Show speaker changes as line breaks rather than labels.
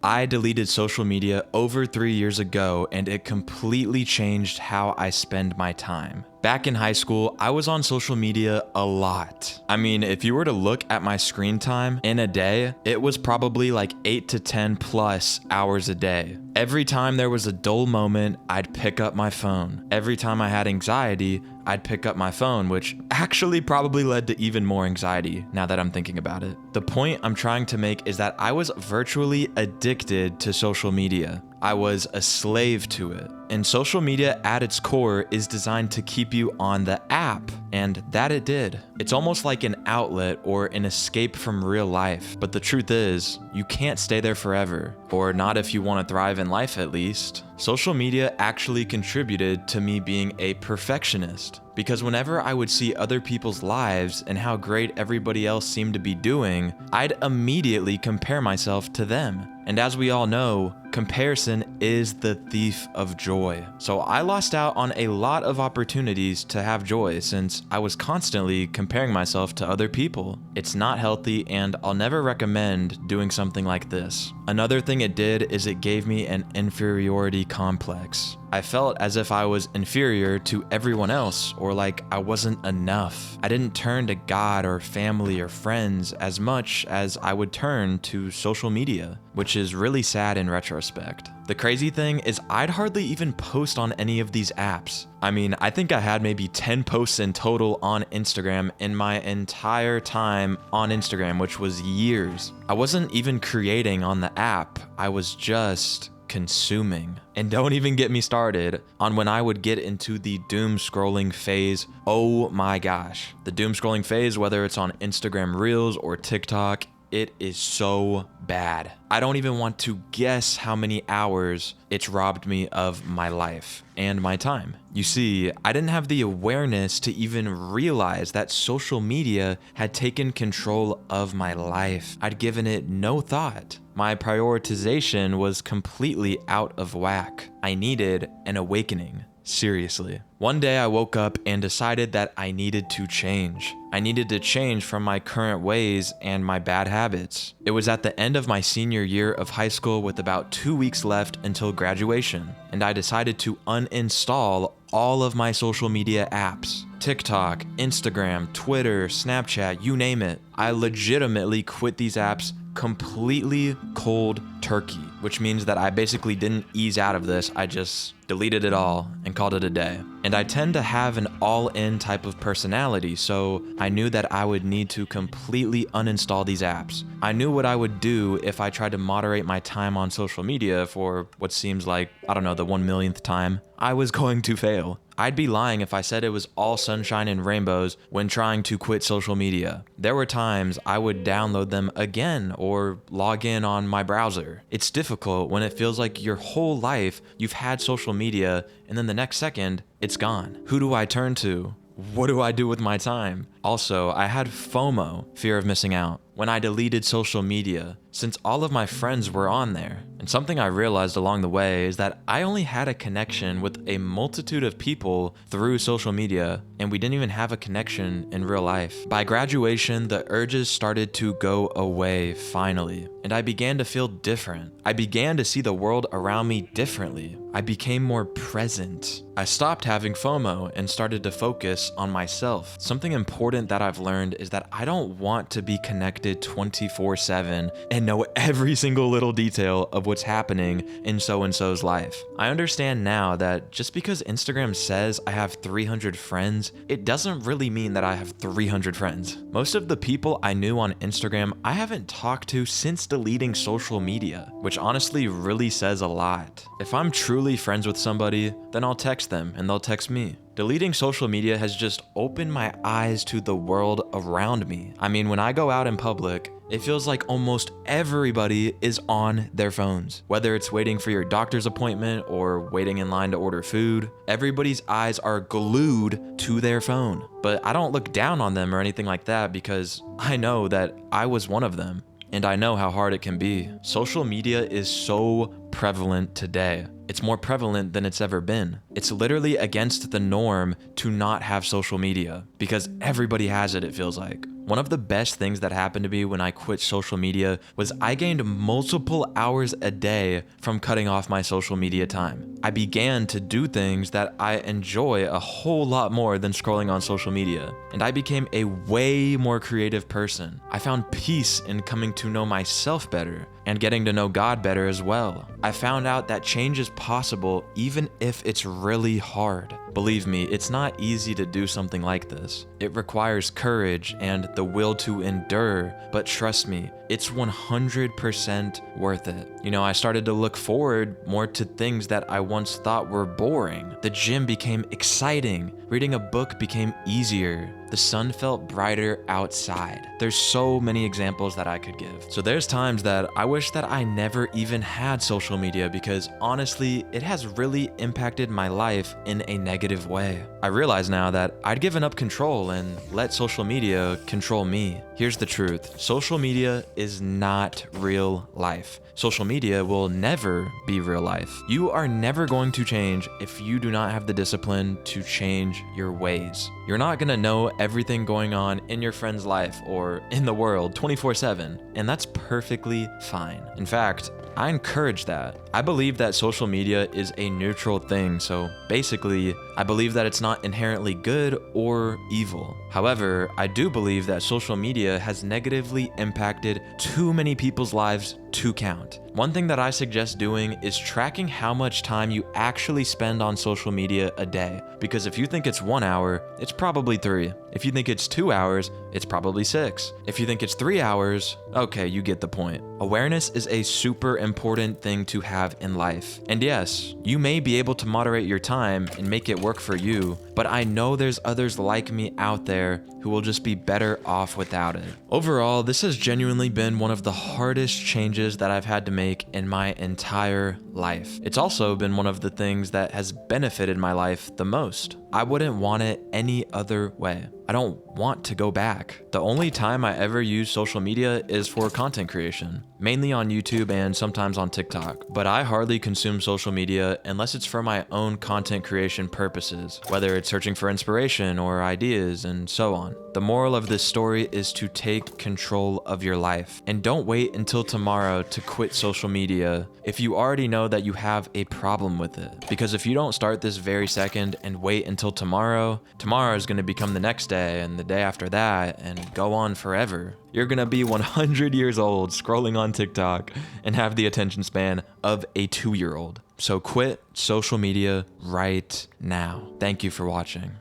I deleted social media over 3 years ago, and it completely changed how I spend my time. Back in high school, I was on social media a lot. I mean, if you were to look at my screen time in a day, it was probably like 8 to 10 plus hours a day. Every time there was a dull moment, I'd pick up my phone. Every time I had anxiety, I'd pick up my phone, which actually probably led to even more anxiety now that I'm thinking about it. The point I'm trying to make is that I was virtually addicted to social media. I was a slave to it. And social media at its core is designed to keep you on the app, and that it did. It's almost like an outlet or an escape from real life. But the truth is, you can't stay there forever, or not if you want to thrive in life at least. Social media actually contributed to me being a perfectionist, because whenever I would see other people's lives and how great everybody else seemed to be doing, I'd immediately compare myself to them. And as we all know, comparison is the thief of joy. So I lost out on a lot of opportunities to have joy since I was constantly comparing myself to other people. It's not healthy, and I'll never recommend doing something like this. Another thing it did is it gave me an inferiority complex. I felt as if I was inferior to everyone else, or like I wasn't enough. I didn't turn to God or family or friends as much as I would turn to social media, which is really sad in retrospect. The crazy thing is I'd hardly even post on any of these apps. I mean, I think I had maybe 10 posts in total on Instagram in my entire time on Instagram, which was years. I wasn't even creating on the app. I was just consuming. And don't even get me started on when I would get into the doom scrolling phase. Oh my gosh. The doom scrolling phase, whether it's on Instagram Reels or TikTok, it is so bad. I don't even want to guess how many hours it's robbed me of my life and my time. You see, I didn't have the awareness to even realize that social media had taken control of my life. I'd given it no thought. My prioritization was completely out of whack. I needed an awakening. Seriously. One day I woke up and decided that I needed to change. I needed to change from my current ways and my bad habits. It was at the end of my senior year of high school with about 2 weeks left until graduation, and I decided to uninstall all of my social media apps. TikTok, Instagram, Twitter, Snapchat, you name it. I legitimately quit these apps completely cold turkey, which means that I basically didn't ease out of this. I just deleted it all and called it a day. And I tend to have an all-in type of personality, so I knew that I would need to completely uninstall these apps. I knew what I would do if I tried to moderate my time on social media for what seems like, I don't know, the 1 millionth time. I was going to fail. I'd be lying if I said it was all sunshine and rainbows when trying to quit social media. There were times I would download them again or log in on my browser. It's difficult when it feels like your whole life you've had social media and then the next second, it's gone. Who do I turn to? What do I do with my time? Also, I had FOMO, fear of missing out, when I deleted social media, since all of my friends were on there. And something I realized along the way is that I only had a connection with a multitude of people through social media, and we didn't even have a connection in real life. By graduation, the urges started to go away finally, and I began to feel different. I began to see the world around me differently. I became more present. I stopped having FOMO and started to focus on myself. Something important that I've learned is that I don't want to be connected 24/7 and know every single little detail of what's happening in so-and-so's life. I understand now that just because Instagram says I have 300 friends, it doesn't really mean that I have 300 friends. Most of the people I knew on Instagram, I haven't talked to since deleting social media, which honestly really says a lot. If I'm truly friends with somebody, then I'll text them and they'll text me. Deleting social media has just opened my eyes to the world around me. I mean, when I go out in public, it feels like almost everybody is on their phones. Whether it's waiting for your doctor's appointment or waiting in line to order food, everybody's eyes are glued to their phone. But I don't look down on them or anything like that because I know that I was one of them. And I know how hard it can be. Social media is so prevalent today. It's more prevalent than it's ever been. It's literally against the norm to not have social media because everybody has it, it feels like. One of the best things that happened to me when I quit social media was I gained multiple hours a day from cutting off my social media time. I began to do things that I enjoy a whole lot more than scrolling on social media, and I became a way more creative person. I found peace in coming to know myself better and getting to know God better as well. I found out that change is possible even if it's really hard. Believe me, it's not easy to do something like this. It requires courage and the will to endure, but trust me, it's 100% worth it. You know, I started to look forward more to things that I once thought were boring. The gym became exciting. Reading a book became easier. The sun felt brighter outside. There's so many examples that I could give. So there's times that I wish that I never even had social media because honestly, it has really impacted my life in a negative way. I realize now that I'd given up control and let social media control me. Here's the truth. Social media is not real life. Social media will never be real life. You are never going to change if you do not have the discipline to change your ways. You're not gonna know everything going on in your friend's life or in the world 24/7, and that's perfectly fine. In fact, I encourage that. I believe that social media is a neutral thing, so basically, I believe that it's not inherently good or evil. However, I do believe that social media has negatively impacted too many people's lives to count. One thing that I suggest doing is tracking how much time you actually spend on social media a day. Because if you think it's 1 hour, it's probably 3. If you think it's 2 hours, it's probably 6. If you think it's 3 hours, okay, you get the point. Awareness is a super important thing to have in life. And yes, you may be able to moderate your time and make it work for you, but I know there's others like me out there who will just be better off without it. Overall, this has genuinely been one of the hardest changes that I've had to make in my entire life. It's also been one of the things that has benefited my life the most. I wouldn't want it any other way. I don't want to go back. The only time I ever use social media is for content creation, mainly on YouTube and sometimes on TikTok. But I hardly consume social media unless it's for my own content creation purposes, whether it's searching for inspiration or ideas and so on. The moral of this story is to take control of your life and don't wait until tomorrow to quit social media if you already know that you have a problem with it. Because if you don't start this very second and wait until tomorrow, tomorrow is going to become the next day and the day after that and go on forever. You're going to be 100 years old scrolling on TikTok and have the attention span of a 2-year-old. So quit social media right now. Thank you for watching.